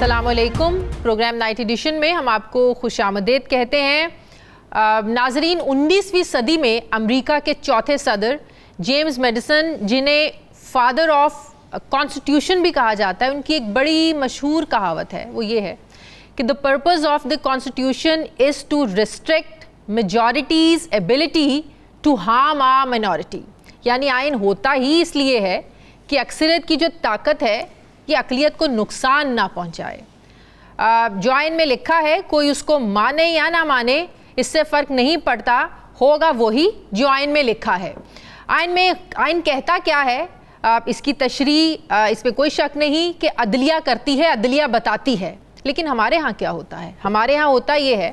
अस्सलामुअलैकुम। Programme night addition में हम आपको खुशामदीद कहते हैं। नाजरीन, 19वीं सदी में अमेरिका के चौथे सदर जेम्स मेडिसन, जिन्हें फादर ऑफ कॉन्स्टिट्यूशन भी कहा जाता है, उनकी एक बड़ी मशहूर कहावत है, वो ये है कि the purpose of the constitution is to restrict majority's ability to harm a minority. यानी आइन होता ही इसलिए है कि अक्सरियत की जो ताकत है ये अक़लियत को नुकसान ना पहुंचाए। जो आइन में लिखा है, कोई उसको माने या ना माने, इससे फ़र्क नहीं पड़ता, होगा वही जो आइन में लिखा है। आइन कहता क्या है, इसकी तशरीह इसमें कोई शक नहीं कि अदलिया करती है, अदलिया बताती है। लेकिन हमारे यहाँ क्या होता है? हमारे यहाँ होता ये है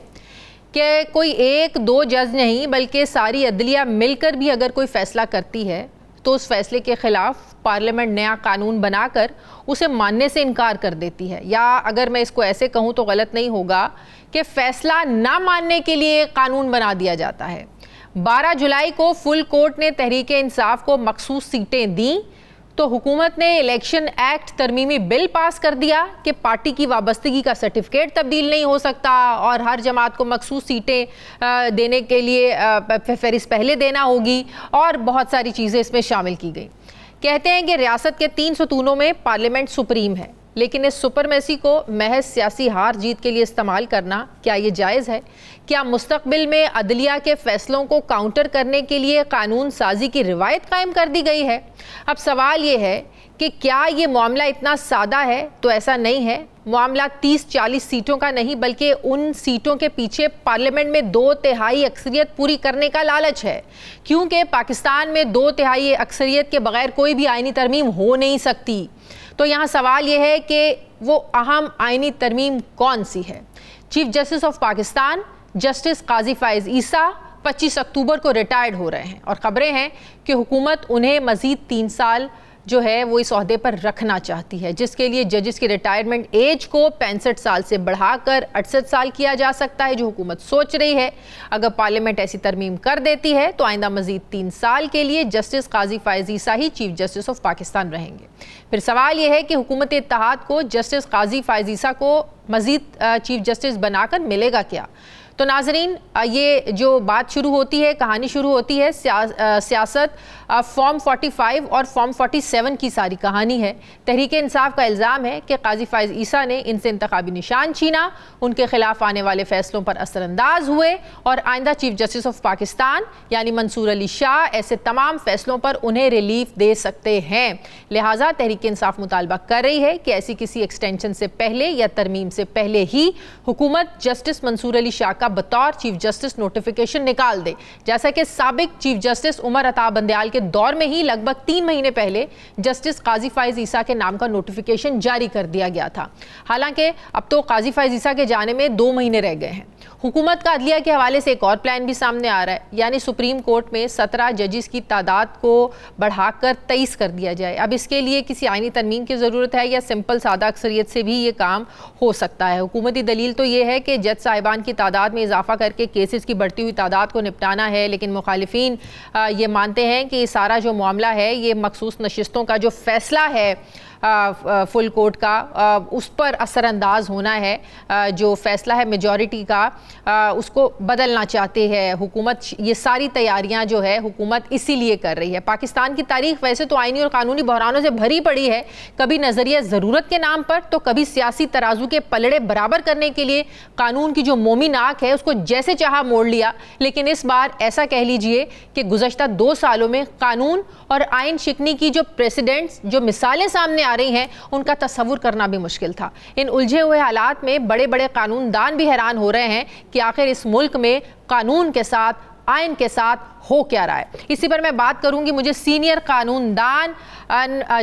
कि कोई एक दो जज नहीं बल्कि सारी अदलिया मिलकर भी अगर कोई फ़ैसला करती है तो उस फैसले के ख़िलाफ़ पार्लियामेंट नया कानून बनाकर उसे मानने से इनकार कर देती है। या अगर मैं इसको ऐसे कहूँ तो गलत नहीं होगा कि फ़ैसला ना मानने के लिए कानून बना दिया जाता है। 12 जुलाई को फुल कोर्ट ने तहरीक इंसाफ को मखसूस सीटें दी तो हुकूमत ने इलेक्शन एक्ट तरमीमी बिल पास कर दिया कि पार्टी की वाबस्तगी का सर्टिफिकेट तब्दील नहीं हो सकता और हर जमात को मखसूस सीटें देने के लिए फहरिस्त पहले देना होगी और बहुत सारी चीज़ें इसमें शामिल की गई। कहते हैं कि रियासत के 3 सतूनों में पार्लियामेंट सुप्रीम है, लेकिन इस सुपरमेसी को महज सियासी हार जीत के लिए इस्तेमाल करना क्या ये जायज़ है? क्या मुस्तकबिल में अदलिया के फ़ैसलों को काउंटर करने के लिए कानून साजी की रिवायत कायम कर दी गई है? अब सवाल ये है कि क्या ये मामला इतना सादा है? तो ऐसा नहीं है। मामला 30-40 सीटों का नहीं बल्कि उन सीटों के पीछे पार्लियामेंट में 2/3 अक्सरियत पूरी करने का लालच है, क्योंकि पाकिस्तान में 2/3 अक्सरियत के बगैर कोई भी आईनी तरमीम हो नहीं सकती। तो यहाँ सवाल यह है कि वो अहम आईनी तरमीम कौन सी है? Chief justice of Pakistan justice Qazi Faez Isa 25 October को रिटायर्ड हो रहे हैं और ख़बरें हैं कि हुकूमत उन्हें मज़ीद 3 साल जो है वो इस ओहदे पर रखना चाहती है, जिसके लिए जजेस की रिटायरमेंट एज को 65 साल से बढ़ाकर 68 साल किया जा सकता है, जो हुकूमत सोच रही है। अगर पार्लियामेंट ऐसी तरमीम कर देती है तो आइंदा मज़ीद 3 साल के लिए जस्टिस काजी फ़ाइज़ ईसा ही चीफ जस्टिस ऑफ पाकिस्तान रहेंगे। फिर सवाल यह है कि हुकूमत इत्तेहाद को जस्टिस काजी फ़ाइज़ ईसा को मज़ीद चीफ जस्टिस बनाकर मिलेगा क्या? तो नाजरीन, ये जो बात शुरू होती है, कहानी शुरू होती है, सियासत फॉर्म 45 और फॉर्म 47 की सारी कहानी है। तहरीक इंसाफ का इल्ज़ाम है कि काजी फ़ाइज़ ईसा ने इनसे इंतखाबी निशान छीना, उनके खिलाफ आने वाले फ़ैसलों पर असरअंदाज हुए और आइंदा चीफ जस्टिस ऑफ पाकिस्तान यानी मंसूर अली शाह ऐसे तमाम फ़ैसलों पर उन्हें रिलीफ दे सकते हैं। लिहाजा तहरीक इंसाफ मुतालबा कर रही है कि ऐसी किसी एक्सटेंशन से पहले या तरमीम से पहले ही हुकूमत जस्टिस मंसूर अली शाह का बतौर चीफ जस्टिस नोटिफिकेशन निकाल दे, जैसा कि साबिक चीफ जस्टिस उमर अता बंदयाल के दौर में ही लगभग 3 महीने पहले जस्टिस काजी फ़ाइज़ ईसा के नाम का नोटिफिकेशन जारी कर दिया गया था। हालांकि अब तो काजी फ़ाइज़ ईसा के जाने में 2 महीने रह गए हैं। हुकूमत का अदलिया के हवाले से एक और प्लान भी सामने आ रहा है, यानी सुप्रीम कोर्ट में 17 जजेस की तादाद को बढ़ाकर 23 कर दिया जाए। अब इसके लिए किसी आईनी तरमीम की ज़रूरत है या सिंपल सादा अक्सरियत से भी ये काम हो सकता है? हुकूमती दलील तो ये है कि जज साहिबान की तादाद में इजाफा करके केसेस की बढ़ती हुई तादाद को निपटाना है, लेकिन मुखालिफिन ये मानते हैं कि सारा जो मामला है ये मखसूस नशिस्तों का जो फ़ैसला है फुल कोर्ट का, उस पर असरअंदाज होना है। जो फ़ैसला है मेजॉरिटी का, उसको बदलना चाहते हैं हुकूमत। ये सारी तैयारियां जो है हुकूमत इसीलिए कर रही है। पाकिस्तान की तारीख वैसे तो आईनी और कानूनी बहरानों से भरी पड़ी है, कभी नज़रिया ज़रूरत के नाम पर तो कभी सियासी तराजू के पलड़े बराबर करने के लिए कानून की जो मोमी नाक है उसको जैसे चाहा मोड़ लिया। लेकिन इस बार ऐसा कह लीजिए कि गुज़श्ता 2 सालों में कानून और आइन शिकनी की जो प्रेसिडेंट्स, जो मिसालें सामने आ रही हैं, उनका तस्वुर करना भी मुश्किल था। इन उलझे हुए हालात में बड़े बड़े कानूनदान भी हैरान हो रहे हैं कि आखिर इस मुल्क में कानून के साथ, आइन के साथ हो क्या रहा है। इसी पर मैं बात करूंगी। मुझे सीनियर कानूनदान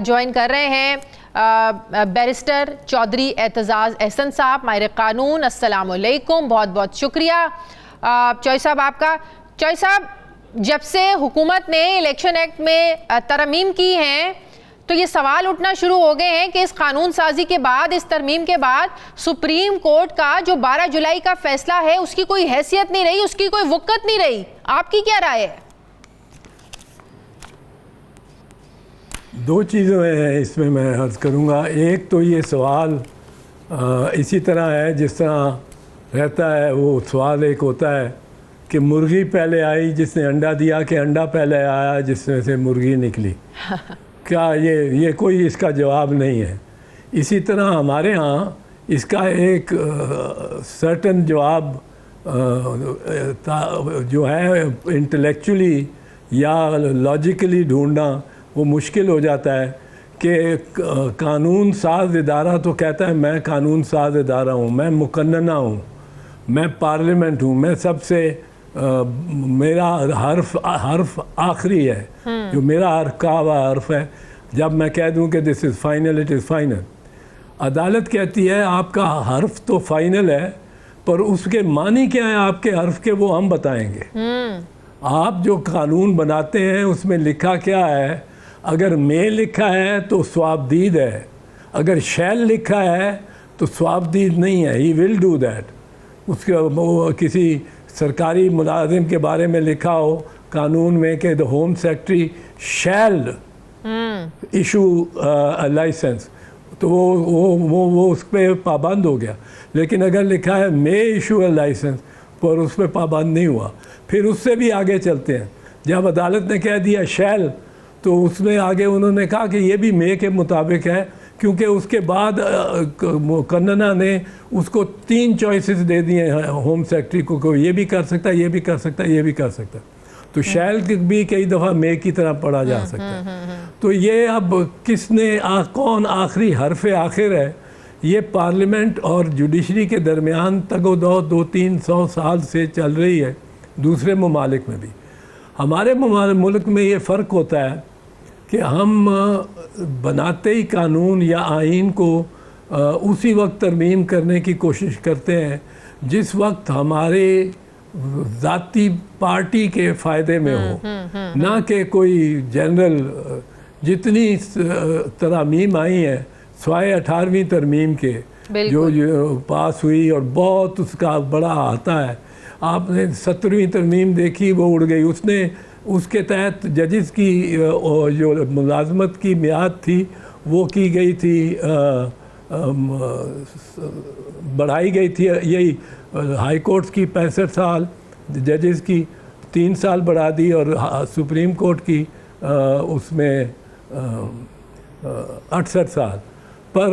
ज्वाइन कर रहे हैं बैरिस्टर चौधरी एतजाज़ एहसन साहब, माहिर कानून। अस्सलाम वालेकुम, बहुत बहुत शुक्रिया चौधरी साहब आपका। चौधरी साहब, जब से हुकूमत ने इलेक्शन एक्ट में तरमीम की हैं तो ये सवाल उठना शुरू हो गए हैं कि इस कानून साजी के बाद, इस तरमीम के बाद सुप्रीम कोर्ट का जो 12 जुलाई का फैसला है उसकी कोई हैसियत नहीं रही, उसकी कोई वक़्त नहीं रही। आपकी क्या राय है? 2 चीज़ें हैं इसमें मैं अर्ज़ करूँगा। एक तो ये सवाल इसी तरह है जिस तरह रहता है, वो सवाल एक होता है कि मुर्गी पहले आई जिसने अंडा दिया कि अंडा पहले आया जिसमें से मुर्गी निकली। क्या ये कोई इसका जवाब नहीं है। इसी तरह हमारे यहाँ इसका एक सर्टन जवाब जो है इंटेलेक्चुअली या लॉजिकली ढूंढना वो मुश्किल हो जाता है कि कानून साज इदारा तो कहता है मैं कानून साज इदारा हूँ, मैं मुकन्नना हूँ, मैं पार्लियामेंट हूँ, मैं सबसे मेरा हर्फ आखिरी है, जो मेरा हर्फ का हुआ हर्फ है। जब मैं कह दूं कि this is final, it is final. अदालत कहती है आपका हर्फ तो फाइनल है, पर उसके मानी क्या है आपके हर्फ के, वो हम बताएंगे। आप जो कानून बनाते हैं उसमें लिखा क्या है? अगर मे लिखा है तो स्वाबदीद है, अगर शैल लिखा है तो स्वाबदीद नहीं है। He will do that. उसके वो किसी सरकारी मुलाजिम के बारे में लिखा हो कानून में कि the home secretary shall issue licence, तो वो उस पर पाबंद हो गया। लेकिन अगर लिखा है मे इशू लाइसेंस, पर उस पर पाबंद नहीं हुआ। फिर उससे भी आगे चलते हैं, जब अदालत ने कह दिया शैल, तो उसमें आगे उन्होंने कहा कि ये भी मे के मुताबिक है, क्योंकि उसके बाद मुकन्नना ने उसको 3 चॉइसेस दे दिए हैं होम सेक्रेटरी को, ये भी कर सकता है, ये भी कर सकता है, ये भी कर सकता है। तो शैल भी कई दफ़ा मे की तरह पढ़ा जा सकता है। तो ये अब किसने कौन आखिरी हरफ आखिर है, ये पार्लियामेंट और जुडिशरी के दरमियान तगोदो 200-300 साल से चल रही है, दूसरे ममालिक में भी। हमारे मुल्क में ये फ़र्क होता है कि हम बनाते ही कानून या आइन को उसी वक्त तरमीम करने की कोशिश करते हैं जिस वक्त हमारे ज़ाती पार्टी के फ़ायदे में हो, ना कि कोई जनरल। जितनी तरमीम आई हैं स्वाय 18वीं तरमीम के जो पास हुई और बहुत उसका बड़ा आता है, आपने 17वीं तरमीम देखी, वो उड़ गई। उसके तहत जजेस की जो मुलाजमत की मियाद थी वो की गई थी, बढ़ाई गई थी। यही हाई कोर्ट्स की 65 साल, जजेस की 3 साल बढ़ा दी, और सुप्रीम कोर्ट की उसमें 68 साल। पर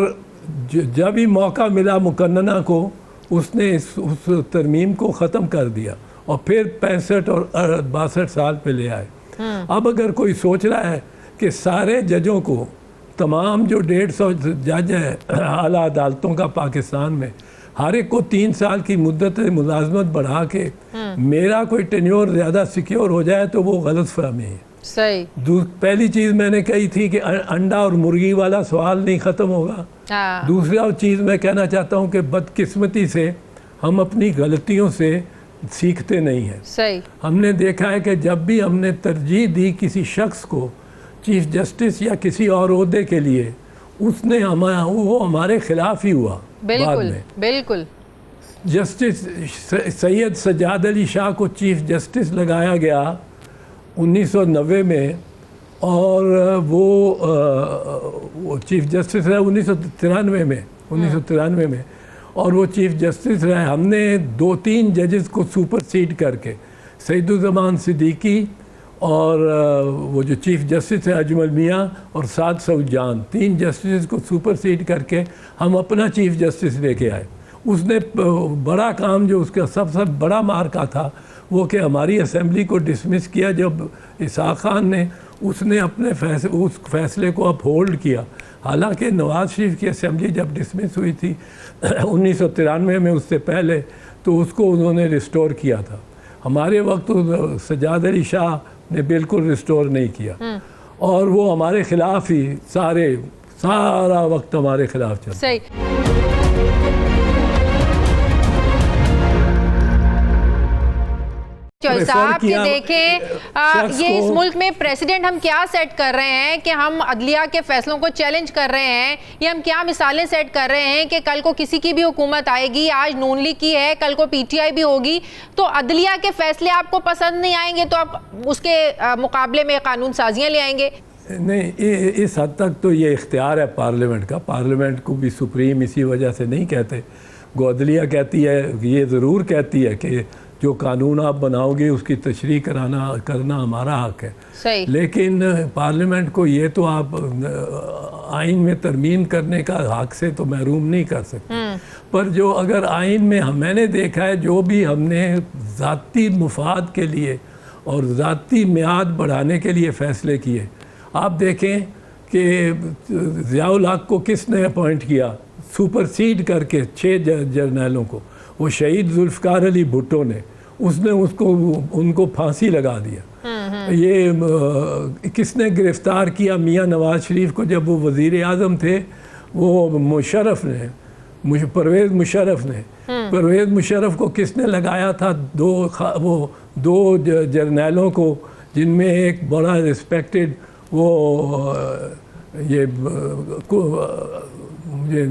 जब ही मौका मिला मुकन्नना को, उसने उस तरमीम को ख़त्म कर दिया और फिर 65 और 62 साल पे ले आए। अब अगर कोई सोच रहा है कि सारे जजों को, तमाम जो 150 जज हैं आला अदालतों का पाकिस्तान में, हर एक को 3 साल की मुद्दत मुलाजमत बढ़ा के मेरा कोई टेन्योर ज़्यादा सिक्योर हो जाए, तो वो गलत फहमी है। सही। पहली चीज़ मैंने कही थी कि अंडा और मुर्गी वाला सवाल नहीं ख़त्म होगा। दूसरा चीज़ मैं कहना चाहता हूँ कि बदकिस्मती से हम अपनी गलतियों से सीखते नहीं हैं। सही। हमने देखा है कि जब भी हमने तरजीह दी किसी शख्स को चीफ जस्टिस या किसी और ओहदे के लिए, उसने वो हमारे खिलाफ ही हुआ। बिल्कुल बिल्कुल। जस्टिस सैयद सज्जाद अली शाह को चीफ जस्टिस लगाया गया 1990 में, और वो चीफ जस्टिस रहे 1993 में, और वो चीफ जस्टिस रहे। हमने 2-3 जजेस को सुपरसीड करके, सईदुज़्ज़मान सिद्दीकी और वो जो चीफ जस्टिस है अजमल मियाँ और साद सऊजान, 3 जस्टिस को सुपरसीड करके हम अपना चीफ जस्टिस लेके आए। उसने बड़ा काम, जो उसका सबसे बड़ा मार्का था, वो कि हमारी असेंबली को डिसमिस किया। जब इसहाक़ खान ने, उसने अपने उस फैसले को अपहोल्ड किया। हालांकि नवाज़ शरीफ की असेंबली जब डिसमिस हुई थी 1993 में, उससे पहले, तो उसको उन्होंने रिस्टोर किया था। हमारे वक्त सज्जाद अली शाह ने बिल्कुल रिस्टोर नहीं किया, और वो हमारे खिलाफ ही सारा वक्त हमारे खिलाफ चला। सही। साहब कि देखें ये इस मुल्क में प्रेसिडेंट हम क्या सेट कर रहे हैं कि हम अदलिया के फैसलों को चैलेंज कर रहे हैं, या हम क्या मिसालें सेट कर रहे हैं कि कल को किसी की भी हुकूमत आएगी, आज नून लीग की है, कल को पीटीआई भी होगी, तो अदलिया के फैसले आपको पसंद नहीं आएंगे तो आप उसके मुकाबले में कानून साजियां ले आएंगे। नहीं, इस हद तक तो ये इख्तियार है पार्लियामेंट का। पार्लियामेंट को भी सुप्रीम इसी वजह से नहीं कहते। गौदलिया कहती है, ये ज़रूर कहती है कि जो कानून आप बनाओगे उसकी तशरीह करना हमारा हक है। सही। लेकिन पार्लियामेंट को ये तो आप आइन में तरमीम करने का हक से तो महरूम नहीं कर सकते। पर जो अगर आइन में मैंने देखा है, जो भी हमने ज़ाती मुफाद के लिए और ज़ाती मियाद बढ़ाने के लिए फ़ैसले किए, आप देखें कि ज़ियाउल हक को किसने अपॉइंट किया सुपरसीड करके 6 जर्नैलों को, वो शहीद जुल्फ़कार अली भुट्टो ने, उसने उनको फांसी लगा दिया। ये किसने गिरफ़्तार किया मियाँ नवाज़ शरीफ को जब वो वज़ीर आज़म थे, वो मुशर्रफ ने, परवेज़ मुशर्रफ ने। परवेज़ मुशर्रफ को किसने लगाया था? दो जर्नैलों को, जिनमें एक बड़ा रिस्पेक्टेड वो ये मुझे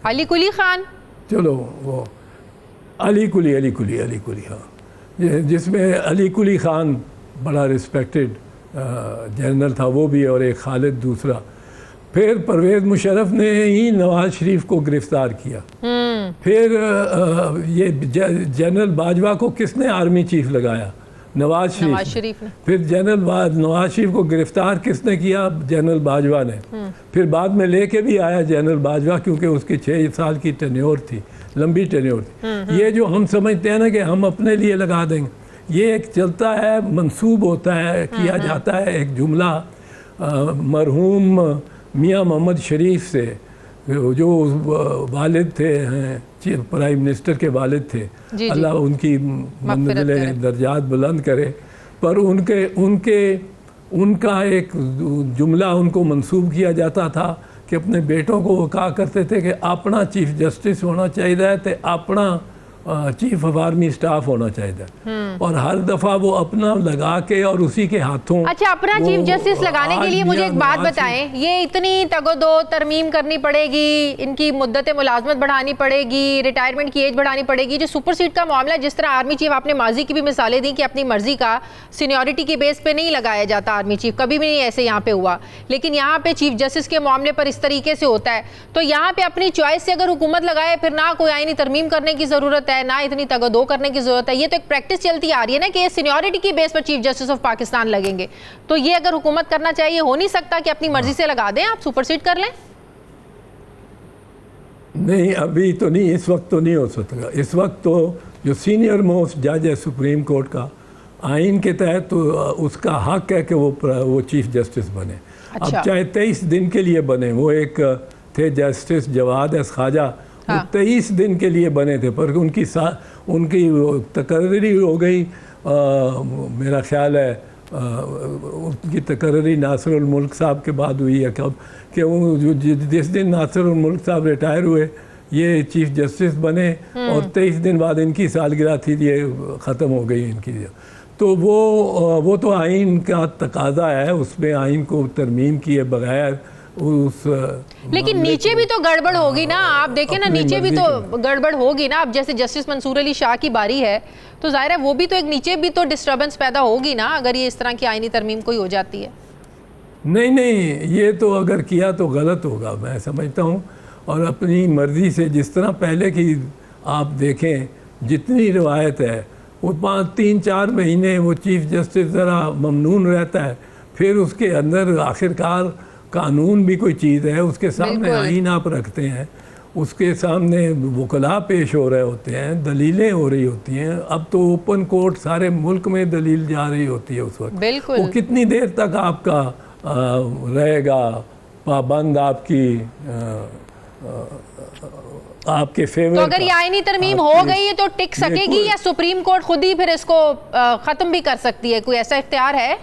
अली कुली खान, चलो वो अली कुली हाँ, जिसमें अली कुली खान बड़ा रिस्पेक्टेड जनरल था वो भी, और एक खालिद दूसरा। फिर परवेज़ मुशर्रफ ने ही नवाज़ शरीफ को गिरफ़्तार किया। फिर ये जनरल बाजवा को किसने आर्मी चीफ लगाया? नवाज शरीफ ने। फिर जनरल नवाज शरीफ को गिरफ़्तार किसने किया? जनरल बाजवा ने। फिर बाद में लेके भी आया जनरल बाजवा, क्योंकि उसकी 6 साल की टेन्योर थी, लंबी टेन्योर थी। ये जो हम समझते हैं ना कि हम अपने लिए लगा देंगे, ये एक चलता है, मंसूब होता है, किया जाता है। एक जुमला मरहूम मियाँ मोहम्मद शरीफ से, जो वालिद थे, प्राइम मिनिस्टर के वालिद थे, अल्लाह उनकी मंजिले दर्जात बुलंद करे, पर उनका एक जुमला उनको मंसूब किया जाता था कि अपने बेटों को वो कहा करते थे कि अपना चीफ जस्टिस होना चाहिए, तो अपना चीफ ऑफ आर्मी स्टाफ होना चाहिए। और हर दफ़ा वो अपना लगा के और उसी के हाथों। अच्छा, अपना चीफ जस्टिस लगाने के लिए मुझे एक बात बताएं, ये इतनी तगोदो तरमीम करनी पड़ेगी, इनकी मुद्दत मुलाजमत बढ़ानी पड़ेगी, रिटायरमेंट की एज बढ़ानी पड़ेगी, जो सुपरसीड का मामला, जिस तरह आर्मी चीफ, आपने माजी की भी मिसालें दी कि अपनी मर्जी का सीनियरिटी के बेस पे नहीं लगाया जाता आर्मी चीफ, कभी भी नहीं ऐसे यहाँ पे हुआ, लेकिन यहाँ पे चीफ जस्टिस के मामले पर इस तरीके से होता है। तो यहाँ पे अपनी चॉइस से अगर हुकूमत लगाए, फिर ना कोई आईनी तरमीम करने की जरूरत है, ना इतनी तगदो करने की जरूरत है। ये तो एक प्रैक्टिस चलती आ रही है ना कि ये सीनियरिटी की बेस पर चीफ जस्टिस ऑफ पाकिस्तान लगेंगे। तो ये अगर हुकूमत करना चाहिए, हो नहीं सकता कि अपनी मर्जी से लगा दें, आप सुपरसीड कर लें? नहीं, अभी तो नहीं, इस वक्त तो नहीं हो सकता। इस वक्त तो जो सीनियर मोस्ट जज है सुप्रीम कोर्ट का, आइन के तहत तो उसका हक है कि वो चीफ जस्टिस बने। अच्छा। अब चाहे 23 दिन के लिए बने, वो एक थे जस्टिस जवाद एस ख्वाजा, वो 23 दिन के लिए बने थे, पर उनकी तकर्री हो गई। मेरा ख्याल है उनकी तकर्री नासिरुल मुल्क साहब के बाद हुई है कब, कि वो जिस दिन नासिरुल मुल्क साहब रिटायर हुए, ये चीफ जस्टिस बने, और 23 दिन बाद इनकी सालगिरह थी, ये ख़त्म हो गई इनकी। तो वो तो आइन का तकाजा है, उसमें आइन को तरमीम किए बगैर उस, लेकिन नीचे भी तो गड़बड़ होगी ना। आप देखें ना, नीचे भी तो गड़बड़ होगी ना। अब जैसे जस्टिस मंसूर अली शाह की बारी है, तो जाहिर है वो भी तो एक नीचे भी तो डिस्टर्बेंस पैदा होगी ना, अगर ये इस तरह की आईनी तरमीम कोई हो जाती है। नहीं, ये तो अगर किया तो गलत होगा, मैं समझता हूँ। और अपनी मर्ज़ी से, जिस तरह पहले की आप देखें, जितनी रिवायत है, वो 3-4 महीने वो चीफ जस्टिस ज़रा ममनून रहता है, फिर उसके अंदर आखिरकार कानून भी कोई चीज़ है, उसके सामने आइन आप रखते हैं, उसके सामने वकला पेश हो रहे होते हैं, दलीलें हो रही होती हैं। अब तो ओपन कोर्ट सारे मुल्क में दलील जा रही होती है उस वक्त। बिल्कुल। वो कितनी देर तक आपका रहेगा पाबंद आपके फेवर? तो अगर ये आईनी तरमीम हो गई है तो टिक सकेगी, या सुप्रीम कोर्ट खुद ही फिर इसको ख़त्म भी कर सकती है? कोई ऐसा इख्तियार है?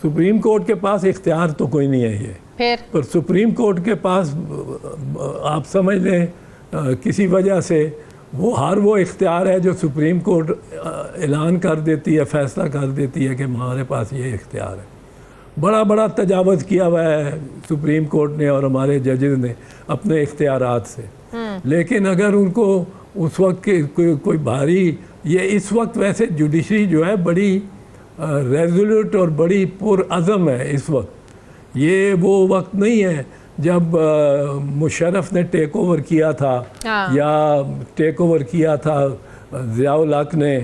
सुप्रीम कोर्ट के पास इख्तियार तो कोई नहीं है ये, फिर पर सुप्रीम कोर्ट के पास आप समझ लें किसी वजह से वो इख्तियार है जो सुप्रीम कोर्ट ऐलान कर देती है, फैसला कर देती है कि हमारे पास ये इख्तियार है। बड़ा तजावज़ किया हुआ है सुप्रीम कोर्ट ने और हमारे जजेस ने अपने इख्तियारात से। लेकिन अगर उनको उस वक्त के कोई भारी, ये इस वक्त वैसे जुडिशरी जो है बड़ी रेजोल्यूट और बड़ी पुरअज़म है इस वक्त। ये वो वक्त नहीं है जब मुशर्रफ ने टेक ओवर किया था या टेक ओवर किया था ज़ियाउल हक ने।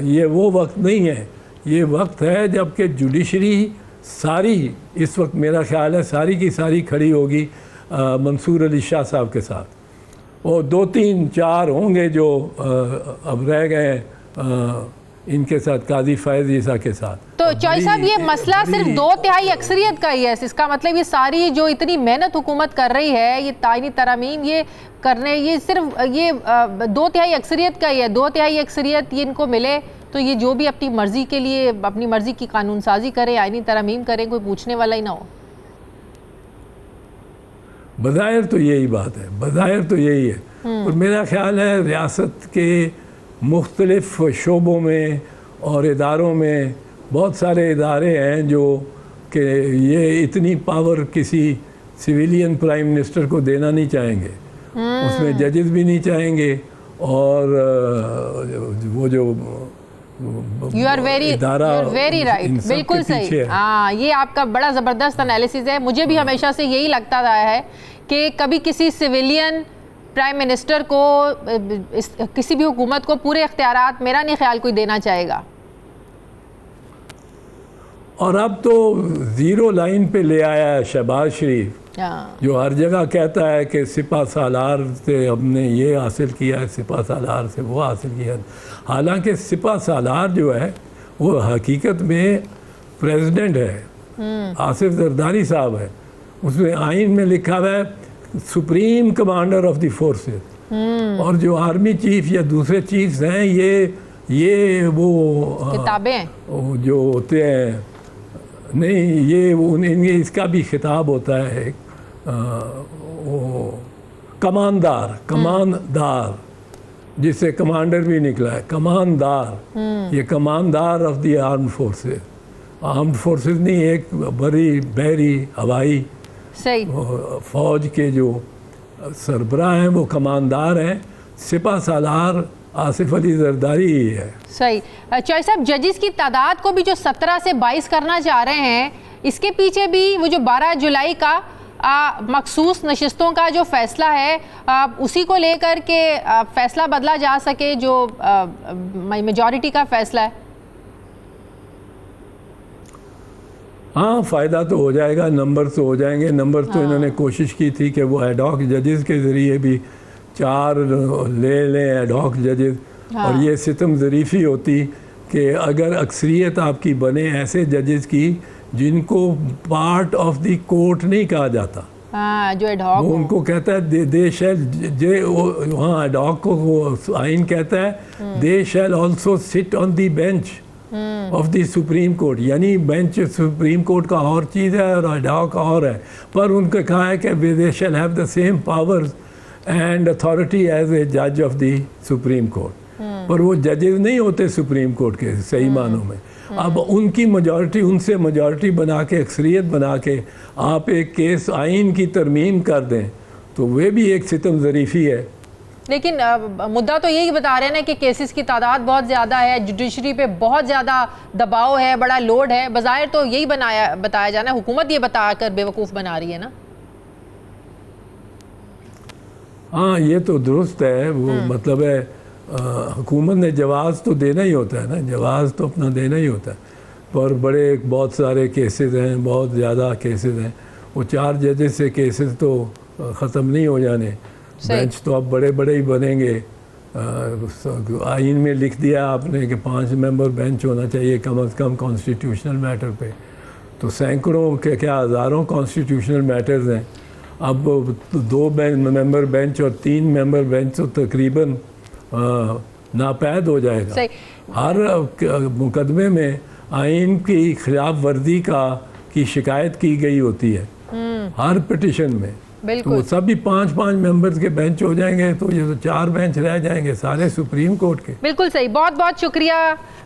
ये वो वक्त नहीं है। ये वक्त है जबकि जुडिशरी सारी इस वक्त मेरा ख्याल है सारी की सारी खड़ी होगी मंसूर अली शाह साहब के साथ। और 2, 3, 4 होंगे जो अब रह गए इनके साथ, काजी फैज़ ईसा के साथ। तो चौई साहब, ये मसला सिर्फ 2/3 अक्सरियत का ही है? इसका मतलब ये सारी जो इतनी मेहनत हुकूमत कर रही है, ये ताइनी तरमीम ये करने, ये सिर्फ ये 2/3 अक्सरियत का ही है? 2/3 अक्सरियत ये इनको मिले तो ये जो भी अपनी मर्जी के लिए अपनी मर्जी की कानून साजी करें, आईनी तरमीम करें, कोई पूछने वाला ही ना हो। बज़ाहिर तो यही बात है, बज़ाहिर तो यही है। और मेरा ख्याल है रियासत के मुख्तलिफ शोबों में और इदारों में बहुत सारे इदारे हैं जो कि ये इतनी पावर किसी सिविलियन प्राइम मिनिस्टर को देना नहीं चाहेंगे। उसमें जजेस भी नहीं चाहेंगे और वो जो यू आर वेरी राइट, बिल्कुल सही। हाँ, ये आपका बड़ा ज़बरदस्त एनालिसिस है। मुझे भी हमेशा से यही लगता रहा है कि कभी किसी सिविलियन प्राइम मिनिस्टर को किसी भी हुकूमत को पूरे इख्तियारात मेरा नहीं ख्याल कोई देना चाहेगा। और अब तो ज़ीरो लाइन पे ले आया है शहबाज शरीफ, जो हर जगह कहता है कि सिपा सालार से हमने ये हासिल किया है, सिपा सालार से वो हासिल किया। हालांकि सिपा सालार जो है वो हकीकत में प्रेसिडेंट है, आसिफ जरदारी साहब है। उसमें आइन में लिखा हुआ है supreme commander of the forces. और जो आर्मी चीफ या दूसरे चीफ्स हैं ये वो किताबें जो होते हैं, नहीं ये उन्हें इसका भी खिताब होता है वो कमानदार, जिससे कमांडर भी निकला है, कमानदार। ये commander of the armed forces. Armed forces नहीं, एक बड़ी बहरी हवाई सही फौज के जो सरबराह हैं वो कमानदार हैं। सिपा सालार आसिफ अली जरदारी ही है। सही। चौई साहब, जजेस की तादाद को भी जो 17 से 22 करना चाह रहे हैं, इसके पीछे भी वो जो 12 जुलाई का मखसूस नशिस्तों का जो फैसला है, उसी को लेकर के फैसला बदला जा सके, जो मेजॉरिटी का फैसला है। हाँ, फ़ायदा तो हो जाएगा, नंबर तो हो जाएंगे। नंबर तो इन्होंने कोशिश की थी कि वो एडॉक जजेस के ज़रिए भी 4 ले लें एडॉक जजेस। और ये सितम ज़रीफ़ी होती कि अगर अक्सरियत आपकी बने ऐसे जजेस की जिनको पार्ट ऑफ द कोर्ट नहीं कहा जाता, जो एडॉक, वो उनको कहता है दे शैल जे, हाँ एडॉक को वो आइन कहता है they shall also sit on the bench of the supreme court. यानी बेंच सुप्रीम कोर्ट का और चीज़ है और एडॉक का और है, पर उनको कहा है कि they shall have the same powers and authority as a जज ऑफ द सुप्रीम कोर्ट। पर वो जजेस नहीं होते सुप्रीम कोर्ट के सही मानों में। अब उनकी मेजॉरिटी, उनसे मेजॉरिटी बना के, अक्सरियत बना के आप एक केस आइन की तरमीम कर दें तो वे भी एक सितम ज़रीफ़ी है। लेकिन मुद्दा तो यही बता रहे हैं ना कि केसेस की तादाद बहुत ज़्यादा है, जुडिशरी पे बहुत ज़्यादा दबाव है, बड़ा लोड है। बज़ाहिर तो यही बताया जाना है, हुकूमत ये बताकर बेवकूफ़ बना रही है ना। हाँ, ये तो दुरुस्त है। वो मतलब है हुकूमत ने जवाज़ तो देना ही होता है ना, जवाज़ तो अपना देना ही होता है। पर बड़े बहुत सारे केसेस हैं, बहुत ज़्यादा केसेस हैं। वो 4 जजेस से केसेस तो ख़त्म नहीं हो जाने। बेंच तो अब बड़े बड़े ही बनेंगे। आइन में लिख दिया आपने कि 5 मेंबर बेंच होना चाहिए कम से कम कॉन्स्टिट्यूशनल मैटर पे। तो सैकड़ों के क्या हज़ारों कॉन्स्टिट्यूशनल मैटर्स हैं। अब 2 मेंबर बेंच और 3 मेंबर बेंच तो तकरीबन नापैद हो जाएगा। हर मुकदमे में आइन की खिलाफ वर्जी की शिकायत की गई होती है हर पिटिशन में। तो सभी 5-5 मेंबर्स के बेंच हो जाएंगे तो ये तो 4 बेंच रह जाएंगे सारे सुप्रीम कोर्ट के। बिल्कुल सही। बहुत बहुत शुक्रिया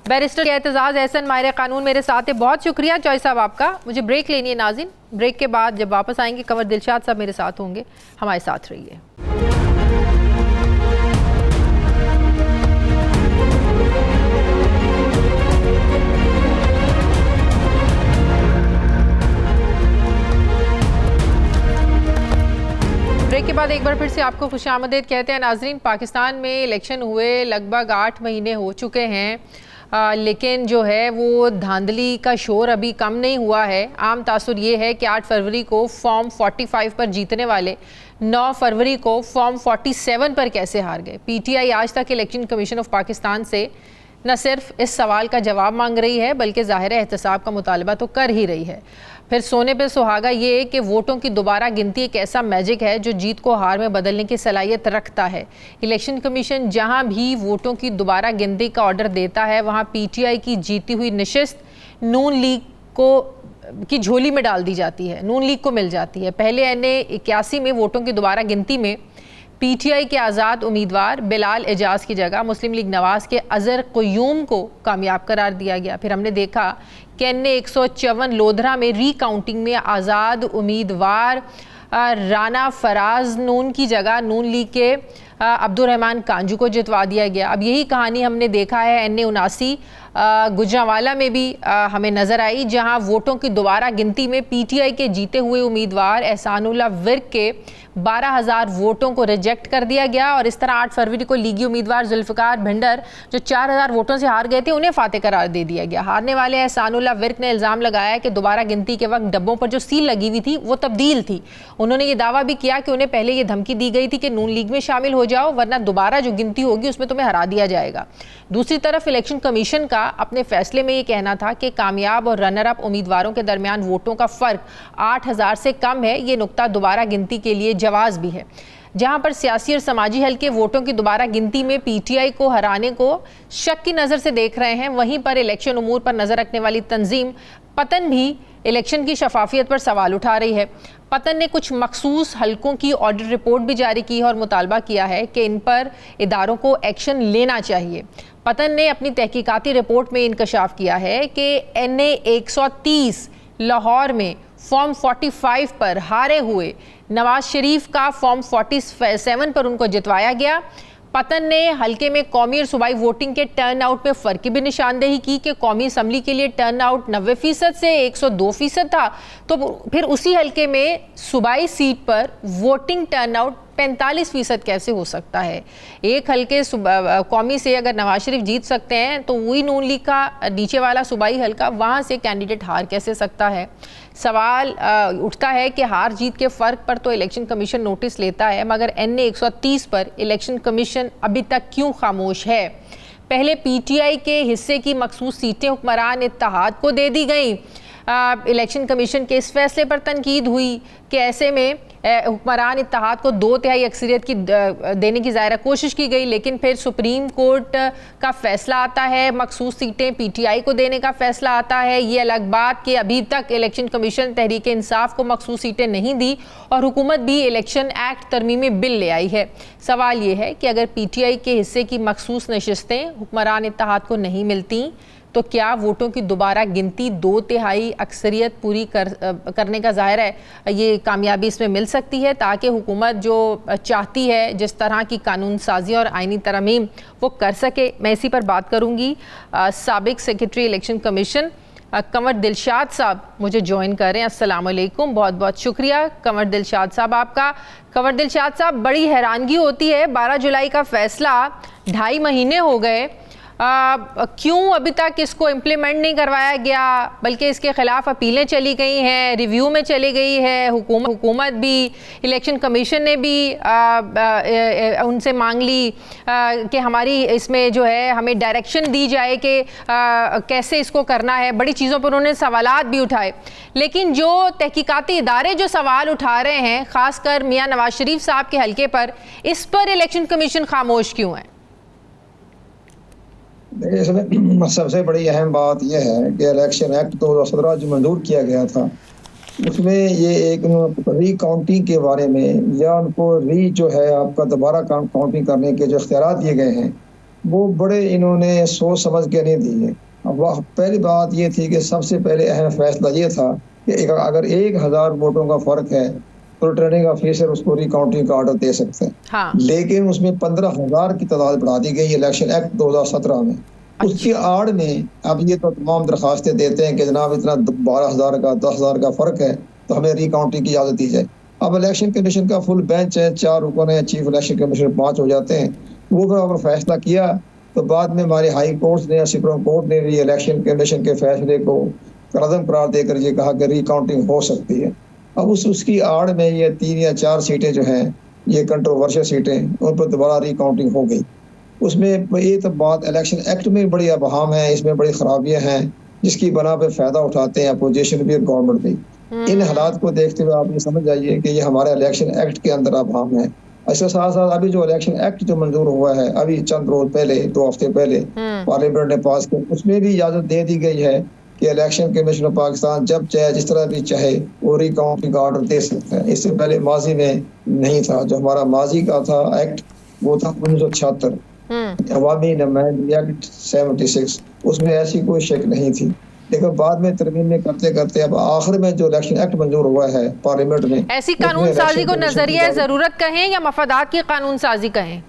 बैरिस्टर एतजाज़ एहसन माहिर कानून मेरे साथ है। बहुत शुक्रिया चौई साहब आपका। मुझे ब्रेक लेनी है नाज़रीन। ब्रेक के बाद जब वापस आएंगे कंवर दिलशाद साहब मेरे साथ होंगे। हमारे साथ रहिए। बाद एक बार फिर से आपको खुशामदीद कहते हैं। नाजरीन, पाकिस्तान में इलेक्शन हुए लगभग 8 महीने हो चुके हैं, लेकिन जो है वो धांधली का शोर अभी कम नहीं हुआ है। आम तासुर ये है कि 8 फरवरी को फॉर्म 45 पर जीतने वाले 9 फरवरी को फॉर्म 47 पर कैसे हार गए। PTI आज तक इलेक्शन कमीशन ऑफ पाकिस्तान से न सिर्फ इस सवाल का जवाब मांग रही है बल्कि ज़ाहिर एहतसाब का मुतालबा तो कर ही रही है। फिर सोने पे सुहागा ये कि वोटों की दोबारा गिनती एक ऐसा मैजिक है जो जीत को हार में बदलने की सलाहियत रखता है। इलेक्शन कमीशन जहां भी वोटों की दोबारा गिनती का ऑर्डर देता है वहां PTI की जीती हुई नशिस्त नून लीग को की झोली में डाल दी जाती है, नून लीग को मिल जाती है। पहले NA 81 में वोटों की दोबारा गिनती में PTI के आज़ाद उम्मीदवार बिलाल एजाज की जगह मुस्लिम लीग नवाज के अज़हर क़य्यूम को कामयाब करार दिया गया। फिर हमने देखा कि NA 154 लोधरा में रीकाउंटिंग में आज़ाद उम्मीदवार राना फराज नून की जगह नून लीग के अब्दुर्रहमान कांजू को जितवा दिया गया। अब यही कहानी हमने देखा है NA 79 गुजरांवाला में भी हमें नज़र आई, जहां वोटों की दोबारा गिनती में PTI के जीते हुए उम्मीदवार एहसानुल्लाह विर्क के 12,000 वोटों को रिजेक्ट कर दिया गया और इस तरह 8 फरवरी को लीगी उम्मीदवार जुल्फ़िकार भिंडर जो 4,000 वोटों से हार गए थे उन्हें फातेह करार दे दिया गया। हारने वाले एहसानुल्लाह विर्क ने इल्ज़ाम लगाया कि दोबारा गिनती के वक्त डब्बों पर जो सील लगी हुई थी वो तब्दील थी। उन्होंने ये दावा भी किया कि उन्हें पहले ये धमकी दी गई थी कि नून लीग में शामिल हो जाओ वरना दोबारा जो गिनती होगी उसमें तुम्हें हरा दिया जाएगा। दूसरी तरफ इलेक्शन कमीशन का अपने फैसले में ये कहना था कि कामयाब और रनर अप उम्मीदवारों के दरमियान वोटों का फ़र्क 8,000 से कम है। ये नुक्ता दोबारा गिनती के लिए जवाज भी है। जहां पर सियासी और समाजी हल्के वोटों की दोबारा गिनती में PTI को हराने को शक की नज़र से देख रहे हैं, वहीं पर इलेक्शन उमूर पर नज़र रखने वाली तंजीम पतन भी इलेक्शन की शफाफियत पर सवाल उठा रही है। पतन ने कुछ मखसूस हल्कों की ऑडिट रिपोर्ट भी जारी की है और मुतालबा किया है कि इन पर इदारों को एक्शन लेना चाहिए। पतन ने अपनी तहकीकाती रिपोर्ट में इंकशाफ किया है कि NA 130 लाहौर में फॉर्म 45 पर हारे हुए नवाज शरीफ का फॉर्म 47 पर उनको जितवाया गया। पतन ने हल्के में कौमी और सूबाई वोटिंग के टर्न आउट में फ़र्क की भी निशानदेही की कि कौमी असम्बली के लिए टर्न आउट 90% से 102% था, तो फिर उसी हल्के में सूबाई सीट पर वोटिंग टर्न आउट 45% कैसे हो सकता है। एक हल्के कौमी से अगर नवाज शरीफ जीत सकते हैं तो वही नून लीग का नीचे वाला सूबाई हल्का वहाँ से कैंडिडेट हार कैसे सकता है। सवाल उठता है कि हार जीत के फ़र्क पर तो इलेक्शन कमीशन नोटिस लेता है, मगर NA 130 पर इलेक्शन कमीशन अभी तक क्यों खामोश है। पहले PTI के हिस्से की मखसूस सीटें हुक्मरान इत्तेहाद को दे दी गई। इलेक्शन कमीशन के इस फैसले पर तनकीद हुई कि ऐसे में हुक्मरान इत्तेहाद को 2/3 अक्सरियत की देने की ज़ाहिर कोशिश की गई, लेकिन फिर सुप्रीम कोर्ट का फैसला आता है, मखसूस सीटें PTI को देने का फैसला आता है। ये अलग बात कि अभी तक इलेक्शन कमीशन तहरीक इंसाफ को मखसूस सीटें नहीं दी और हुकूमत भी इलेक्शन एक्ट तरमीमी बिल ले आई है। सवाल ये है कि अगर PTI के हिस्से की मखसूस नशिस्तें हुक्मरान इत्तेहाद को नहीं मिलती तो क्या वोटों की दोबारा गिनती 2/3 अक्सरियत पूरी करने का ज़ाहिर है ये कामयाबी इसमें मिल सकती है, ताकि हुकूमत जो चाहती है जिस तरह की कानून साजी और आइनी तरमीम वो कर सके। मैं इसी पर बात करूँगी। साबिक secretary election commission Kanwar Dilshad साहब मुझे ज्वाइन कर रहे हैं। अस्सलाम वालेकुम, बहुत बहुत शुक्रिया कंवर दिलशाद साहब आपका। कंवर दिलशाद साहब, बड़ी हैरानगी होती है, 12 जुलाई का फ़ैसला 2.5 महीने हो गए, क्यों अभी तक इसको इम्प्लीमेंट नहीं करवाया गया, बल्कि इसके ख़िलाफ़ अपीलें चली गई हैं, रिव्यू में चली गई है। हुकूमत भी, इलेक्शन कमीशन ने भी उनसे मांग ली कि हमारी इसमें जो है हमें डायरेक्शन दी जाए कि कैसे इसको करना है। बड़ी चीज़ों पर उन्होंने सवालात भी उठाए, लेकिन जो तहकीकाती इदारे जो सवाल उठा रहे हैं, ख़ासकर मियाँ नवाज शरीफ साहब के हल्के पर, इस पर इलेक्शन कमीशन खामोश क्यों है? इसमें सबसे बड़ी अहम बात यह है कि इलेक्शन एक्ट 2017 जो मंजूर किया गया था उसमें ये एक रीकाउंटिंग के बारे में या उनको जो है आपका दोबारा काउंटिंग करने के जो इख्तियार दिए गए हैं वो बड़े इन्होंने सोच समझ के नहीं दिए। अब पहली बात ये थी कि सबसे पहले अहम फैसला ये था कि अगर 1,000 वोटों का फ़र्क है तो रिटर्निंग ऑफिसर उसको रिकाउंटिंग का ऑर्डर दे सकते हैं। हाँ। लेकिन उसमें 15,000 की तादाद बढ़ा दी गई इलेक्शन एक्ट 2017 में। उसकी आड़ में अब ये तो तमाम दरखास्तें देते हैं कि जनाब इतना 12,000 का 10,000 का फ़र्क है तो हमें रिकाउंटिंग की इजाज़त दी जाए। अब इलेक्शन कमीशन का फुल बेंच है, 4 रुकन है, चीफ इलेक्शन कमीशन 5 हो जाते हैं। वो फिर अगर फैसला किया तो बाद में हमारे हाई कोर्ट ने या सुप्रीम कोर्ट ने भी इलेक्शन कमीशन के फैसले को कदम करार देकर ये कहा कि रिकाउंटिंग हो सकती है। अब उसकी आड़ में ये 3 या 4 सीटें जो हैं, ये कंट्रोवर्शियल सीटें, उन पर दोबारा रिकाउंटिंग हो गई। उसमें ये तो बात इलेक्शन एक्ट में बड़ी अबहम है, इसमें बड़ी खराबियां हैं, जिसकी बना पे फायदा उठाते हैं अपोजिशन भी और गवर्नमेंट भी। इन हालात को देखते हुए आप ये समझ जाइए कि ये हमारे इलेक्शन एक्ट के अंदर अबहम है। इसके साथ साथ अभी जो इलेक्शन एक्ट जो मंजूर हुआ है अभी चंद रोज पहले, 2 हफ्ते पहले पार्लियामेंट ने पास किया, उसमें भी इजाजत दे दी गई है कि इलेक्शन कमीशन ऑफ पाकिस्तान जब चाहे जिस तरह भी चाहे वो रिकाउंटिंग का ऑर्डर दे सकता है। इससे पहले माजी में नहीं था। जो हमारा माजी का था एक्ट वो था 1976 अवामी नुमाइंदगी एक्ट 76, उसमें ऐसी कोई शक नहीं थी। लेकिन बाद में तरमीमें करते करते अब आखिर में जो इलेक्शन एक्ट मंजूर हुआ है पार्लियामेंट में, ऐसी कानून साजी को नजरिया जरूरत कहें या मफादात की कानून साजी कहें?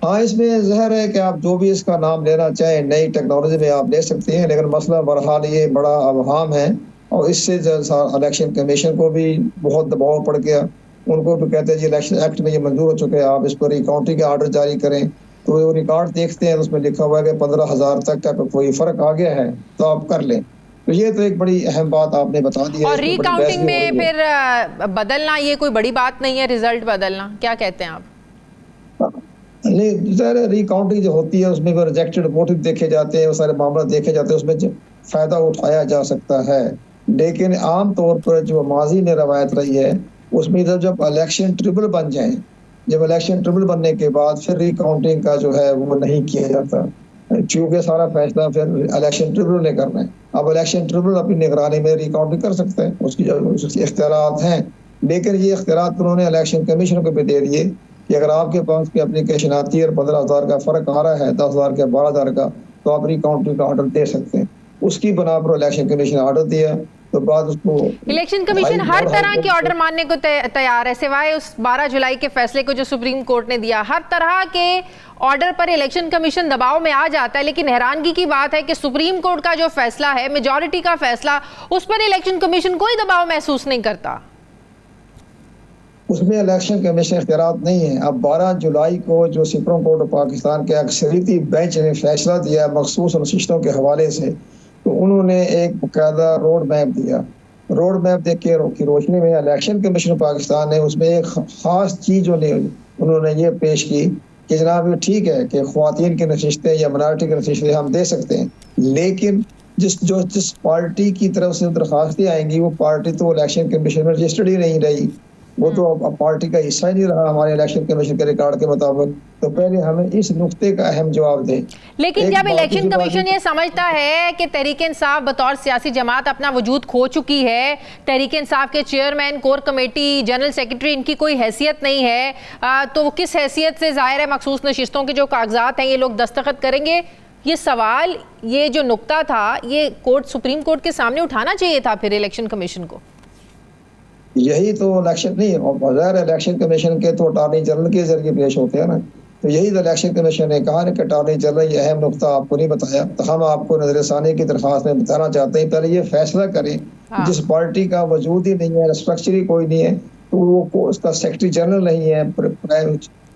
हाँ, इसमें जहर है कि आप जो भी इसका नाम लेना चाहें, नई टेक्नोलॉजी में आप ले सकते हैं, लेकिन मसला बहरहाल ये बड़ा अवहाम है और इससे इलेक्शन कमीशन को भी बहुत दबाव पड़ गया। उनको भी कहते हैं जी इलेक्शन एक्ट में ये मंजूर हो चुके हैं, आप इस पर रिकाउंटिंग का ऑर्डर जारी करें। तो वो रिकॉर्ड देखते हैं, उसमें लिखा हुआ है कि 15,000 तक का कोई फर्क आ गया है तो आप कर लें। तो ये तो एक बड़ी अहम बात आपने बता दी है। और रिकाउंटिंग में फिर बदलना ये कोई बड़ी बात नहीं है, रिजल्ट बदलना, क्या कहते हैं आप? नहीं सर, रिकाउंटिंग जो होती है उसमें रिजेक्टेड वोट देखे जाते हैं, वो सारे मामला देखे जाते हैं, उसमें फायदा उठाया जा सकता है। लेकिन आम तौर पर जो माजी में रवायत रही है उसमें जब इलेक्शन ट्रिब्यूनल बन जाए, जब इलेक्शन ट्रिब्यूनल बनने के बाद फिर रिकाउंटिंग का जो है वो नहीं किया जाता, क्योंकि सारा फैसला फिर इलेक्शन ट्रिब्यूनल ने करना है। अब इलेक्शन ट्रिब्यूनल अपनी निगरानी में रिकाउंटिंग कर सकते हैं, उसकी इख्तियारात हैं। लेकिन ये इख्तियारात उन्होंने इलेक्शन कमीशन को भी दे दिए कि अगर आपके पास की एप्लीकेशन आती है और 15,000 का फर्क आ रहा है 10,000 के 12,000 का, तो आप रिकाउंटिंग का ऑर्डर दे सकते हैं। उसकी बना पर इलेक्शन कमीशन ऑर्डर दिया तो बाद उसको इलेक्शन कमीशन हर तरह के ऑर्डर मानने को तैयार है, सिवाय उस 12 जुलाई के फैसले को जो सुप्रीम कोर्ट ने दिया। हर तरह के ऑर्डर पर इलेक्शन कमीशन दबाव में आ जाता है। लेकिन हैरानगी की बात है कि सुप्रीम कोर्ट का जो फैसला है, मेजॉरिटी का फैसला, उस पर इलेक्शन कमीशन कोई दबाव महसूस नहीं करता। उसमें इलेक्शन कमीशन इख्तियारात नहीं है। अब 12 जुलाई को जो सुप्रीम कोर्ट ऑफ पाकिस्तान के अक्सरियती बेंच ने फैसला दिया मखसूस नशिस्तों के हवाले से, तो उन्होंने एक बाकायदा रोड मैप दिया। रोड मैप देख के की रोशनी में इलेक्शन कमीशन ऑफ पाकिस्तान ने उसमें एक ख़ास चीज़ उन्होंने ये पेश की कि जनाब ये ठीक है कि ख़वातीन की नशिस्तें या माइनॉरिटी की नशिस्तें हम दे सकते हैं, लेकिन जिस पार्टी की तरफ से दरख्वास्तें आएंगी वो पार्टी तो इलेक्शन कमीशन में रजिस्टर्ड ही नहीं रही, वो तो अब पार्टी का हिस्सा ही नहीं रहा हमारे इलेक्शन कमीशन के रिकॉर्ड के मुताबिक। तो पहले हमें इस नुक्ते का अहम जवाब दें। लेकिन जब इलेक्शन कमीशन ये समझता है कि तहरीक इंसाफ बतौर सियासी जमात अपना वजूद खो चुकी है, तहरीक इंसाफ के chairman, core committee, general secretary, इनकी कोई हैसियत नहीं है, तो वो किस हैसियत से ज़ाहिर है मखसूस नशिस्तों के जो कागजात हैं ये लोग दस्तखत करेंगे? ये सवाल, ये जो नुक्ता था, ये सुप्रीम कोर्ट के सामने उठाना चाहिए था फिर इलेक्शन कमीशन को। यही तो इलेक्शन नहीं, और इलेक्शन कमीशन के तो अटॉर्नी जनरल के जरिए पेश होते हैं ना, तो यही तो इलेक्शन कमीशन ने कहा ना कि अटॉर्नी जनरल ये अहम नुक्ता आपको नहीं बताया, तो हम आपको नजरसानी की दरख्वास्त में बताना चाहते हैं। पहले ये फैसला करें जिस पार्टी का वजूद ही नहीं है, स्ट्रक्चर ही कोई नहीं है, तो वो उसका सेक्रेटरी जनरल नहीं है,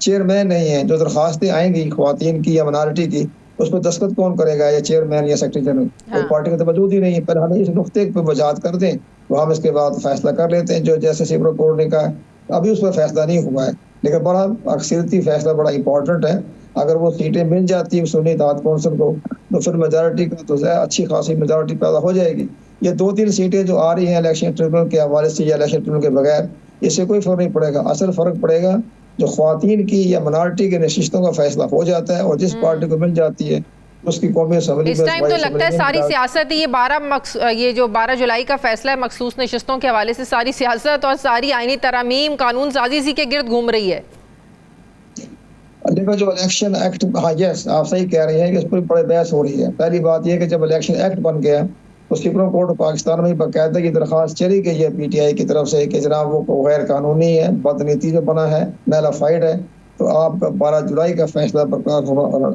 चेयरमैन नहीं है, जो दरख्वास्तें आएंगी ख्वातीन की या माइनॉरिटी की उस पर दस्तखत कौन करेगा, या चेयरमैन या सेक्रेटरी जनरल? कोई पार्टी का तो वजूद ही नहीं है। पहले हमें इस नुक्ते पर वजाहत कर दें तो हम इसके बाद फैसला कर लेते हैं। जो जैसे सुप्रीम कोर्ट ने कहा अभी उस पर फैसला नहीं हुआ है, लेकिन बड़ा अक्सरियती फैसला बड़ा इंपॉर्टेंट है। अगर वो सीटें मिल जाती है सुन्नी इत्तेहाद कौंसिल को तो फिर मेजॉरिटी का तो अच्छी खासी मेजॉरिटी पैदा हो जाएगी। ये 2-3 सीटें जो आ रही हैं इलेक्शन ट्रिब्यूनल के हवाले से या इलेक्शन ट्रिब्यूनल के बगैर, इससे कोई फर्क नहीं पड़ेगा। असल फर्क पड़ेगा जो ख्वातीन की या माइनॉरिटी के नशिस्तों का फैसला हो जाता है और जिस पार्टी को मिल जाती है उसकी कौमी असेंबली इस टाइम तो लगता है सारी सियासत ही ये जो 12 जुलाई का फैसला है मखसूस नशिस्तों के हवाले से, सारी सियासत और सारी आईनी तरमीम, कानून साजी इसी के गिर्द घूम रही है। देखो जो इलेक्शन एक्ट, हाँ यस आप सही कह रहे हैं कि इस पर बड़े बहस हो रही है। पहली बात यह कि जब इलेक्शन एक्ट बन गया तो सुप्रीम कोर्ट ऑफ पाकिस्तान में बाकायदा की दरख्वास्त चली गई है PTI की तरफ से कि जनाब वो गैर कानूनी है, बदनीति जो बना है, नैलाफाइड है, तो आपका 12 जुलाई का फैसला बरकरार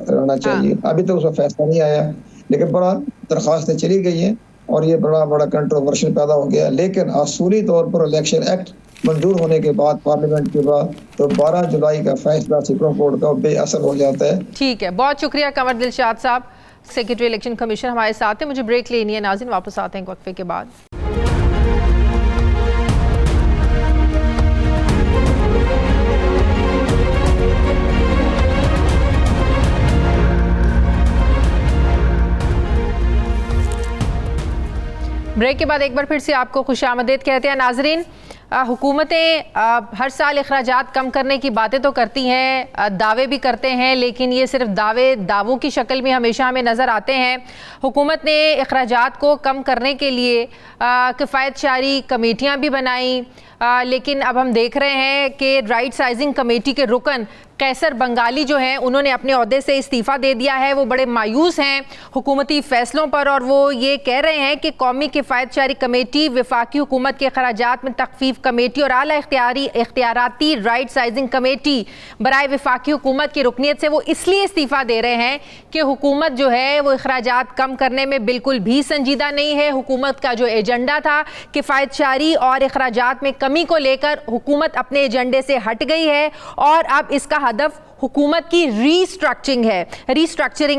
रहना चाहिए। अभी तो उसका फैसला नहीं आया, लेकिन बड़ा दरख्वास्तें चली गई हैं और ये बड़ा बड़ा कंट्रोवर्शियल पैदा हो गया। लेकिन असूली तौर पर इलेक्शन एक्ट मंजूर होने के बाद पार्लियामेंट के बाद तो 12 जुलाई का फैसला सुप्रीम कोर्ट का बेअसर हो जाता है। ठीक है, बहुत शुक्रिया कंवर दिलशाद साहब, सेक्रेटरी इलेक्शन कमीशन हमारे साथ है। मुझे ब्रेक लेनी है नाज़रीन, वापस आते हैं एक वक्फे के बाद। ब्रेक के बाद एक बार फिर से आपको खुशामदीद कहते हैं नाजरीन। हुकूमतें हर साल अखराजात कम करने की बातें तो करती हैं, दावे भी करते हैं, लेकिन ये सिर्फ दावों की शक्ल में हमेशा हमें नज़र आते हैं। हुकूमत ने अखराजात को कम करने के लिए किफ़ायत शारी कमेटियाँ भी बनाई, लेकिन अब हम देख रहे हैं कि राइट साइजिंग कमेटी के रुकन कैसर बंगाली जो हैं उन्होंने अपने ओहदे से इस्तीफ़ा दे दिया है। वो बड़े मायूस हैं हुकूमती फ़ैसलों पर और वो ये कह रहे हैं कि कौमी किफ़ायत शारी कमेटी, वफाकी हुकूमत के अखराजात में तखफीफ कमेटी और आला इख्तियाराती राइट साइजिंग कमेटी बराए वफाकी हुकूमत की रुकनीत से वो इसलिए इस्तीफ़ा दे रहे हैं कि हुकूमत जो है वो अखराजात कम करने में बिल्कुल भी संजीदा नहीं है। हुकूमत का जो एजेंडा था किफ़ायत शारी और अखराजात में कमी को लेकर, हुकूमत अपने एजेंडे से हट गई है और अब इसका हदफ हुकूमत की रीस्ट्रक्चरिंग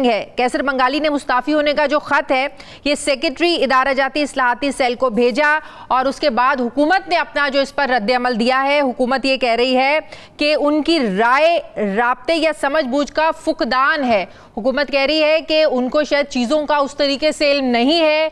है। कैसर बंगाली ने मुस्ताफ़ी होने का जो ख़त है ये सेक्रेटरी इदारा जाती इस्लाहाती सेल को भेजा और उसके बाद हुकूमत ने अपना जो इस पर रद्द अमल दिया है। हुकूमत ये कह रही है कि उनकी राय राब्ते या समझ बूझ का फुकदान है। हुकूमत कह रही है कि उनको शायद चीज़ों का उस तरीके से इल्म नहीं है,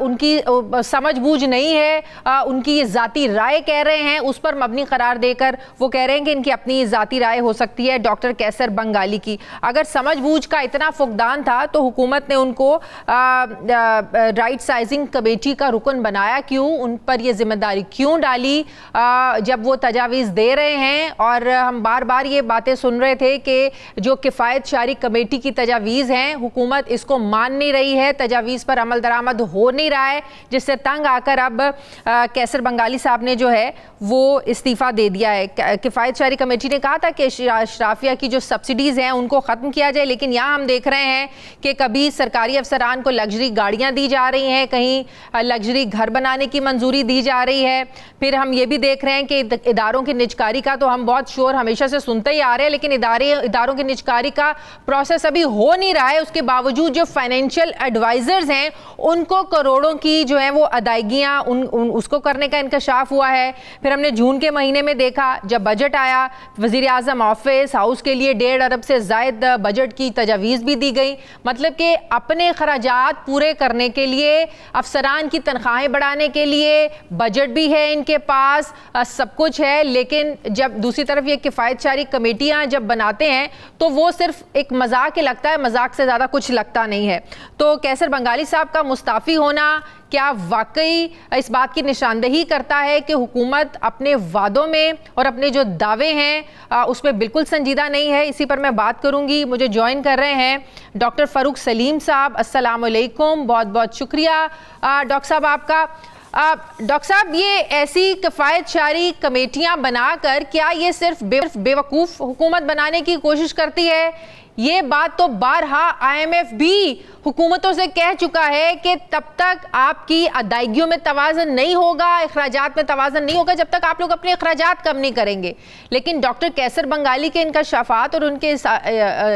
उनकी समझ बूझ नहीं है, उनकी ये ज़ाती राय कह रहे हैं उस पर मबनी करार देकर वो कह रहे हैं कि इनकी अपनी ज़ाती राय हो सकती है डॉक्टर कैसर बंगाली की। अगर समझ बूझ का इतना फुकदान था तो हुकूमत ने उनको राइट साइजिंग कमेटी का रुकन बनाया क्यों, उन पर ये जिम्मेदारी क्यों डाली जब वो तजावीज़ दे रहे हैं। और हम बार बार ये बातें सुन रहे थे कि जो किफ़ायत शारी कमेटी की तजावीज़ हैं हुकूमत इसको मान नहीं रही है, तजावीज़ पर अमल दरामद हो नहीं रहा है, जिससे तंग आकर अब कैसर बंगाली साहब ने जो है वो इस्तीफ़ा दे दिया है। किफ़ायत शारी कमेटी ने कहा था कि अशराफिया की जो सब्सिडीज़ हैं उनको ख़त्म किया जाए, लेकिन यहाँ हम देख रहे हैं कि कभी सरकारी अफसरान को लग्जरी गाड़ियाँ दी जा रही हैं, कहीं लग्जरी घर बनाने की मंजूरी दी जा रही है। फिर हम ये भी देख रहे हैं कि इदारों की निजकारी का तो हम बहुत शोर हमेशा से सुनते ही आ रहे हैं, लेकिन इदारों की निजकारी का प्रोसेस अभी हो नहीं रहा है। उसके बावजूद जो फाइनेंशियल एडवाइज़र्स हैं उनको करोड़ों की जो है वो अदायगियाँ उसको करने का इंकशाफ हुआ है। फिर हमने जून के महीने में देखा जब बजट आया, वज़ीर आज़म ऑफिस हाउस के लिए 1.5 अरब से ज़ायद बजट की तजावीज़ भी दी गई। मतलब कि अपने खराजात पूरे करने के लिए, अफसरान की तनख्वाहें बढ़ाने के लिए बजट भी है इनके पास, सब कुछ है, लेकिन जब दूसरी तरफ ये किफ़ायत शारी कमेटियाँ जब बनाते हैं तो वो सिर्फ एक मजाक ही लगता है, मजाक से ज़्यादा कुछ लगता नहीं है। तो कैसर बंगाली साहब का मुस्ताफ़ी होना क्या वाकई इस बात की निशानदेही करता है कि हुकूमत अपने वादों में और अपने जो दावे हैं उसमें बिल्कुल संजीदा नहीं है? इसी पर मैं बात करूंगी। मुझे ज्वाइन कर रहे हैं डॉक्टर फ़ारूक सलीम साहब। अस्सलाम वालेकुम, बहुत बहुत शुक्रिया डॉक्टर साहब आपका। डॉक्टर साहब, ये ऐसी किफ़ायत शारी कमेटियां बनाकर क्या ये सिर्फ बेवकूफ़ हुकूमत बनाने की कोशिश करती है? ये बात तो बारहा IMF भी हुकूमतों से कह चुका है कि तब तक आपकी अदायगियों में तवाज़न नहीं होगा, अखराजात में तवाज़न नहीं होगा जब तक आप लोग अपने अखराजात कम नहीं करेंगे। लेकिन डॉक्टर कैसर बंगाली के इंकशाफात और उनके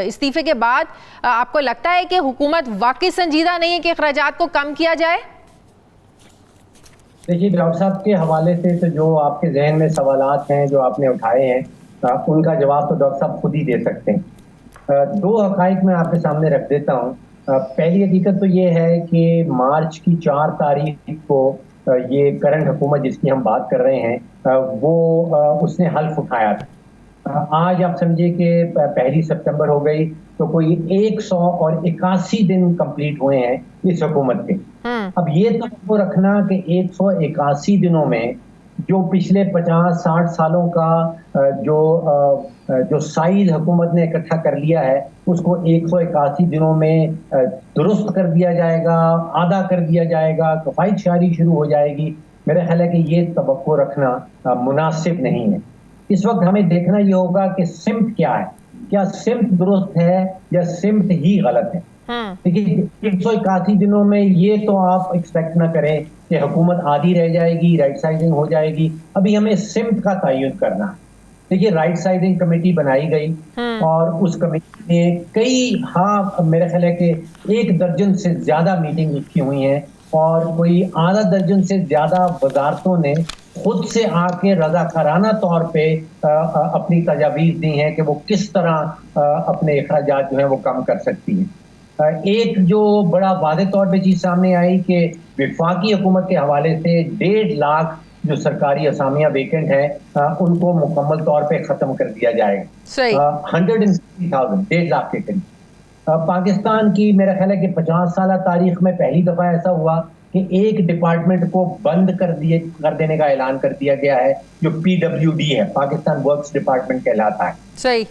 इस्तीफ़े के बाद आपको लगता है कि हुकूमत वाकई संजीदा नहीं है कि अखराजात को कम किया जाए? देखिए, डॉक्टर साहब के हवाले से तो जो आपके जहन में सवालात हैं जो आपने उठाए हैं उनका जवाब तो डॉक्टर साहब खुद ही दे सकते हैं। दो हक़ाइक़ मैं आपके सामने रख देता हूँ। पहली हकीकत तो ये है कि मार्च की 4 तारीख को ये करंट हुकूमत जिसकी हम बात कर रहे हैं वो उसने हल्फ उठाया था। आज आप समझिए कि 1 सितंबर हो गई तो कोई 181 दिन कंप्लीट हुए हैं इस हुकूमत के। अब ये तो रखना कि 181 दिनों में जो पिछले 50-60 सालों का जो साइज हुकूमत ने इकट्ठा कर लिया है उसको 181 दिनों में दुरुस्त कर दिया जाएगा, आधा कर दिया जाएगा, किफ़ायत शारी शुरू हो जाएगी। मेरा ख्याल है कि ये तवक्को रखना मुनासिब नहीं है। इस वक्त हमें देखना ये होगा कि सिमत क्या है, क्या सिमत दुरुस्त है या सिमत ही गलत है। देखिए 181 दिनों में ये तो आप एक्सपेक्ट ना करें कि हुकूमत आधी रह जाएगी, राइट साइजिंग हो जाएगी। अभी हमें सिमत का तयन करना है। देखिए राइट साइजिंग कमेटी बनाई गई और उस कमेटी में कई मेरा ख्याल है कि 1 दर्जन से ज्यादा मीटिंग की हुई हैं और कोई आधा दर्जन से ज्यादा वजारतों ने खुद से आके रजाकाराना तौर पे अपनी तजावीज़ दी हैं कि वो किस तरह अपने अखराजात जो है वो कम कर सकती हैं। एक जो बड़ा वादे तौर पे चीज सामने आई कि विफाकी हुकूमत के हवाले से 1.5 लाख जो सरकारी असामियां वेकेंट है उनको मुकम्मल तौर पे खत्म कर दिया जाएगा। सही 150,000 1.5 लाख के करीब। पाकिस्तान की मेरा ख्याल है कि 50 साल तारीख में पहली दफा ऐसा हुआ कि एक डिपार्टमेंट को बंद कर देने का ऐलान कर दिया गया है, जो PWD है, पाकिस्तान वर्क्स डिपार्टमेंट कहलाता है। सही।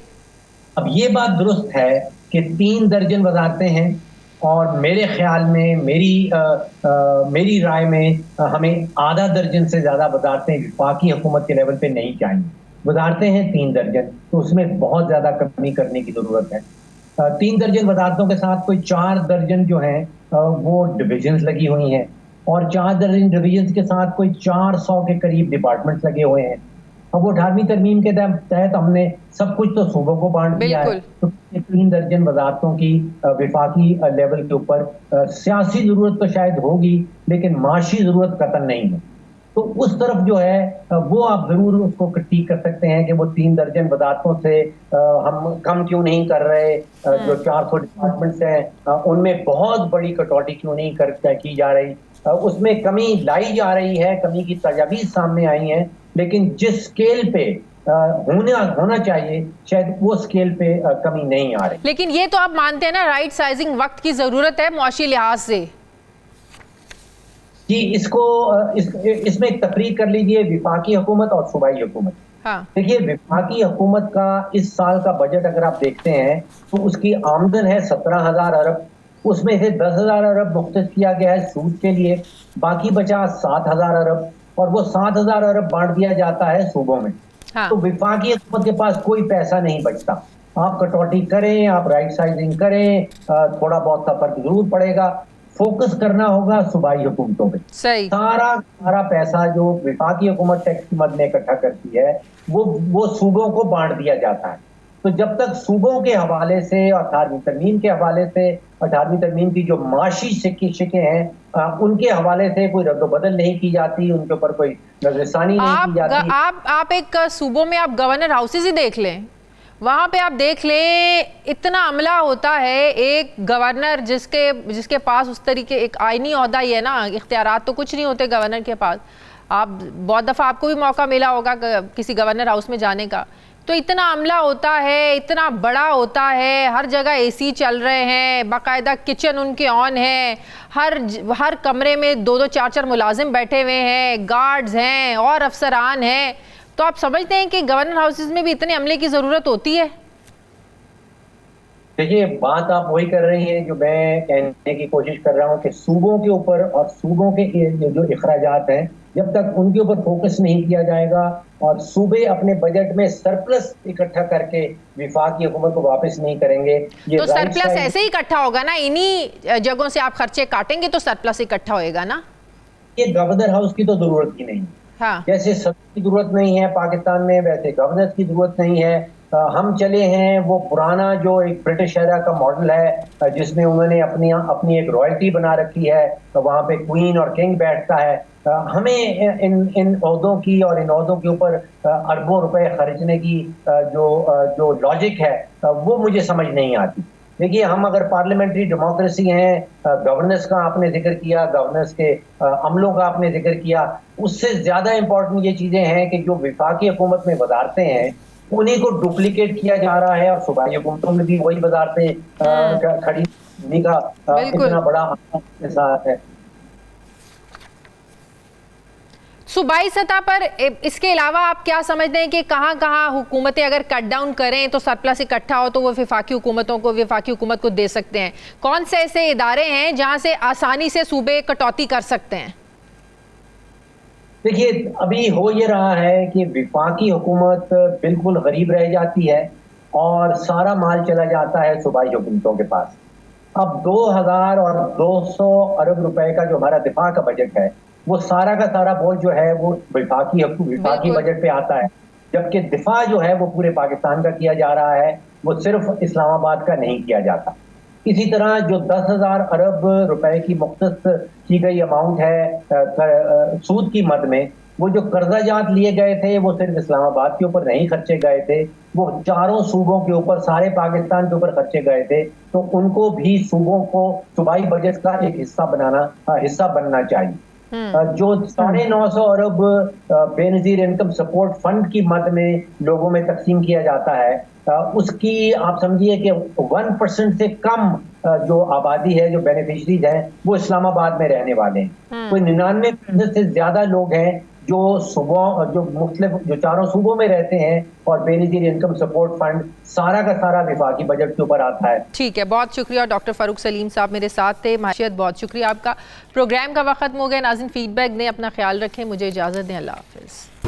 अब ये बात दुरुस्त है कि 3 दर्जन वजारतें हैं और मेरे ख्याल में मेरी राय में हमें आधा दर्जन से ज्यादा वजारतें विफाकी हुकूमत के लेवल पे नहीं चाहिए। वजारतें हैं 3 दर्जन, तो उसमें बहुत ज्यादा कमी करने की जरूरत है। 3 दर्जन वजारतों के साथ कोई 4 दर्जन जो हैं वो डिविजन्स लगी हुई हैं और 4 दर्जन डिविजन्स के साथ कोई 400 के करीब डिपार्टमेंट्स लगे हुए हैं। अब वो 18वीं तरमीम के तहत हमने सब कुछ तो सूबों को बांट दिया है, तो 3 दर्जन वजारतों की विफाकी लेवल के ऊपर सियासी जरूरत तो शायद होगी लेकिन माशी जरूरत कतई नहीं है। तो उस तरफ जो है वो आप जरूर उसको क्रिटिक कर सकते हैं कि वो 3 दर्जन वजारतों से हम कम क्यों नहीं कर रहे। जो 400 डिपार्टमेंट्स हैं उनमें बहुत बड़ी कटौती क्यों नहीं की जा रही। उसमें कमी लाई जा रही है, कमी की तजावीज़ सामने आई हैं, लेकिन जिस स्केल पे होना चाहिए शायद वो स्केल पे कमी नहीं आ रही। लेकिन ये तो आप मानते हैं ना राइट साइजिंग वक्त की जरूरत है मुआशी लिहाज से जी। इसमें एक तफरीक कर लीजिए विफाकी हुकूमत और सूबाई हुकूमत। हाँ। देखिए विफाकी हुकूमत का इस साल का बजट अगर आप देखते हैं तो उसकी आमदन है 17,000 अरब, उसमें से 10,000 अरब मुख्तस किया गया है सूद के लिए, बाकी बचा 7,000 अरब और वो 7,000 अरब बांट दिया जाता है सूबों में। हाँ। तो विफाकी हुकूमत के पास कोई पैसा नहीं बचता। आप कटौती करें, आप राइट साइजिंग करें, थोड़ा बहुत सा फर्क जरूर पड़ेगा। फोकस करना होगा सूबाई हुकूमतों पे। सही। सारा पैसा जो विफाकी हुकूमत टैक्स की मद में इकट्ठा करती है वो सूबों को बांट दिया जाता है। तो जब तक सूबों के हवाले से 18वीं तरमीम के हवाले से 18वीं तरमीम की जो माशी शिकें हैं उनके हवाले से कोई रद्दोबदल नहीं की जाती, उनके ऊपर कोई नजरसानी नहीं की जाती। आप एक सूबों में आप गवर्नर हाउसेज ही देख लें, वहाँ पे आप देख लें इतना अमला होता है। एक गवर्नर जिसके पास उस तरीके एक आईनी ओहदा ही है ना, इख्तियारात तो कुछ नहीं होते गवर्नर के पास। आप बहुत दफ़ा आपको भी मौका मिला होगा किसी गवर्नर हाउस में जाने का, तो इतना अमला होता है, इतना बड़ा होता है, हर जगह AC चल रहे हैं, बाकायदा किचन उनके ऑन है, हर कमरे में 2-2 4-4 मुलाजिम बैठे हुए हैं, गार्ड्स हैं और अफसरान हैं। तो आप समझते हैं कि गवर्नर हाउसेज में भी इतने अमले की ज़रूरत होती है? देखिए बात आप वही कर रही हैं जो मैं कहने की कोशिश कर रहा हूं कि सूबों के ऊपर और सूबों के जो अखराजात हैं जब तक उनके ऊपर फोकस नहीं किया जाएगा और सूबे अपने बजट में सरप्लस इकट्ठा करके विफाकी हुकूमत को वापस नहीं करेंगे। ये तो सरप्लस ऐसे ही इकट्ठा होगा ना, इन्हीं जगहों से आप खर्चे काटेंगे तो सरप्लस इकट्ठा होएगा ना। ये गवर्नर हाउस की तो जरूरत ही नहीं। हाँ। जैसे सदर की जरूरत नहीं है पाकिस्तान में, वैसे गवर्नर की जरूरत नहीं है। हम चले हैं वो पुराना जो एक ब्रिटिश एरा का मॉडल है जिसमें उन्होंने अपनी एक रॉयल्टी बना रखी है, तो वहाँ पे क्वीन और किंग बैठता है। हमें इन ओहदों की और इन ओहदों के ऊपर अरबों रुपए खर्चने की जो लॉजिक है वो मुझे समझ नहीं आती। देखिए हम अगर पार्लियामेंट्री डेमोक्रेसी हैं, गवर्नेंस का आपने जिक्र किया, गवर्नेंस के अमलों का आपने जिक्र किया, उससे ज्यादा इंपॉर्टेंट ये चीजें हैं कि जो विफाकी हुकूमत में वजारतें हैं उन्हीं को डुप्लीकेट किया जा रहा है और सूबाई हुकूमतों में भी वही वजारतें खड़ी का इतना बड़ा साथ है। सूबाई सतह पर इसके अलावा आप क्या समझते हैं कि कहाँ कहाँ हुकूमतें अगर कट डाउन करें तो सरप्लस इकट्ठा हो तो वो विफाकी हुकूमत को दे सकते हैं? कौन से ऐसे इदारे हैं जहाँ से आसानी से सूबे कटौती कर सकते हैं? देखिए अभी हो ये रहा है कि विफाकी हुकूमत बिल्कुल गरीब रह जाती है और सारा माल चला जाता है सूबाई हुकूमतों के पास। अब 2000 और 200 अरब रुपए का जो हमारा दिफा का बजट है, वो सारा का सारा बोझ जो है वो विफाकी बिल्कुल। बजट पे आता है, जबकि दिफा जो है वो पूरे पाकिस्तान का किया जा रहा है, वो सिर्फ इस्लामाबाद का नहीं किया जाता। इसी तरह जो 10,000 अरब रुपए की मुख्तस की गई अमाउंट है सूद की मद में, वो जो कर्जा जात लिए गए थे वो सिर्फ इस्लामाबाद के ऊपर नहीं खर्चे गए थे, वो चारों सूबों के ऊपर, सारे पाकिस्तान के ऊपर खर्चे गए थे। तो उनको भी सूबों को सूबाई बजट का एक हिस्सा बनना चाहिए। जो 950 अरब बेनजीर इनकम सपोर्ट फंड की मद में लोगों में तकसीम किया जाता है, उसकी आप समझिए कि 1% से कम जो आबादी है, जो बेनिफिशरीज हैं, वो इस्लामाबाद में रहने वाले हैं। कोई 99% से ज्यादा लोग हैं जो जो चारों सूबों में रहते हैं, और बेनजीर इनकम सपोर्ट फंड सारा का सारा विफाकी बजट के ऊपर आता है। ठीक है, बहुत शुक्रिया डॉक्टर फारूक सलीम साहब मेरे साथ थे। माशियत, बहुत शुक्रिया आपका। प्रोग्राम का वक्त खत्म हो गया नाज़रीन, फीडबैक दें, अपना ख्याल रखें, मुझे इजाज़त दें, अल्लाह हाफ़िज़।